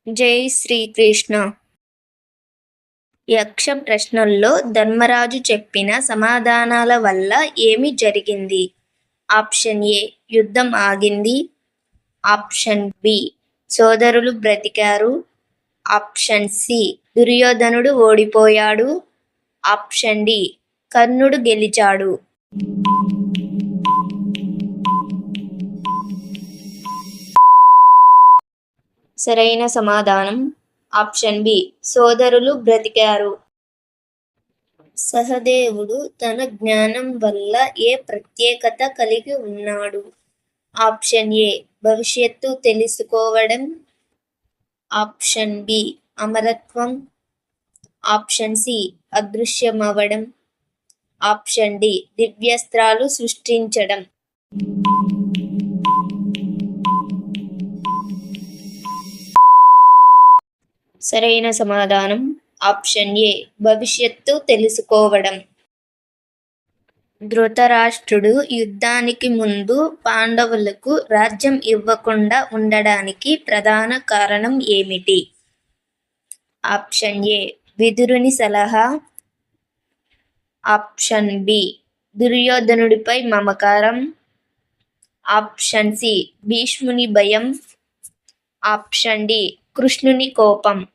జై శ్రీకృష్ణ. యక్ష ప్రశ్నల్లో ధర్మరాజు చెప్పిన సమాధానాల వల్ల ఏమి జరిగింది? ఆప్షన్ ఏ యుద్ధం ఆగింది. ఆప్షన్ బి సోదరులు బ్రతికారు. ఆప్షన్ సి దుర్యోధనుడు ఓడిపోయాడు. ఆప్షన్ డి కర్ణుడు గెలిచాడు. సరైన సమాధానం ఆప్షన్ బి సోదరులు బ్రతికారు. సహదేవుడు తన జ్ఞానం వల్ల ఏ ప్రత్యేకత కలిగి ఉన్నాడు? ఆప్షన్ ఏ భవిష్యత్తు తెలుసుకోవడం. ఆప్షన్ బి అమరత్వం. ఆప్షన్ సి అదృశ్యమవడం. ఆప్షన్ డి దివ్యాస్త్రాలు సృష్టించడం. సరైన సమాధానం ఆప్షన్ ఏ భవిష్యత్తు తెలుసుకోవడం. ధృతరాష్ట్రుడు యుద్ధానికి ముందు పాండవులకు రాజ్యం ఇవ్వకుండా ఉండడానికి ప్రధాన కారణం ఏమిటి? ఆప్షన్ ఏ విదురుని సలహా. ఆప్షన్ బి దుర్యోధనుడిపై మమకారం. ఆప్షన్ సి భీష్ముని భయం. ఆప్షన్ డి కృష్ణుని కోపం.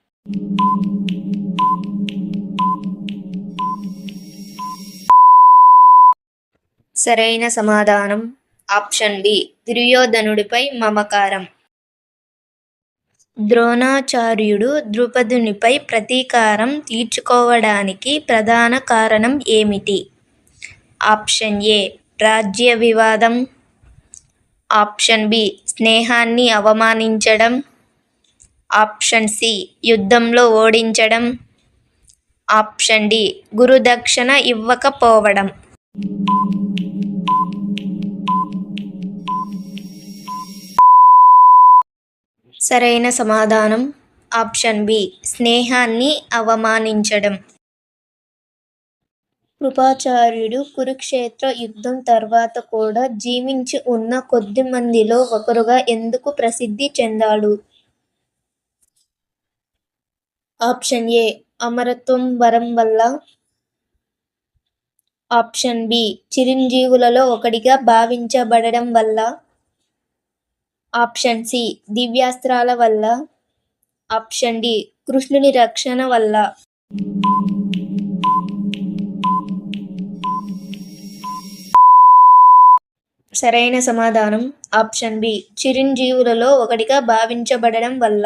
సరైన సమాధానం ఆప్షన్ బి దుర్యోధనుడిపై మమకారం. ద్రోణాచార్యుడు ద్రుపదునిపై ప్రతీకారం తీర్చుకోవడానికి ప్రధాన కారణం ఏమిటి? ఆప్షన్ ఏ రాజ్య వివాదం. ఆప్షన్ బి స్నేహాన్ని అవమానించడం. ఆప్షన్ సి యుద్ధంలో ఓడించడం. ఆప్షన్ డి గురుదక్షిణ ఇవ్వకపోవడం. సరైన సమాధానం ఆప్షన్ బి స్నేహాన్ని అవమానించడం. కృపాచార్యుడు కురుక్షేత్ర యుద్ధం తర్వాత కూడా జీవించి ఉన్న కొద్ది మందిలో ఒకరుగా ఎందుకు ప్రసిద్ధి చెందాడు? ఆప్షన్ ఏ అమరత్వం వరం వల్ల. ఆప్షన్ బి చిరంజీవులలో ఒకడిగా భావించబడడం వల్ల. ఆప్షన్ సి దివ్యాస్త్రాల వల్ల. ఆప్షన్ డి కృష్ణుని రక్షణ వల్ల. సరైన సమాధానం ఆప్షన్ బి చిరంజీవులలో ఒకడిగా భావించబడడం వల్ల.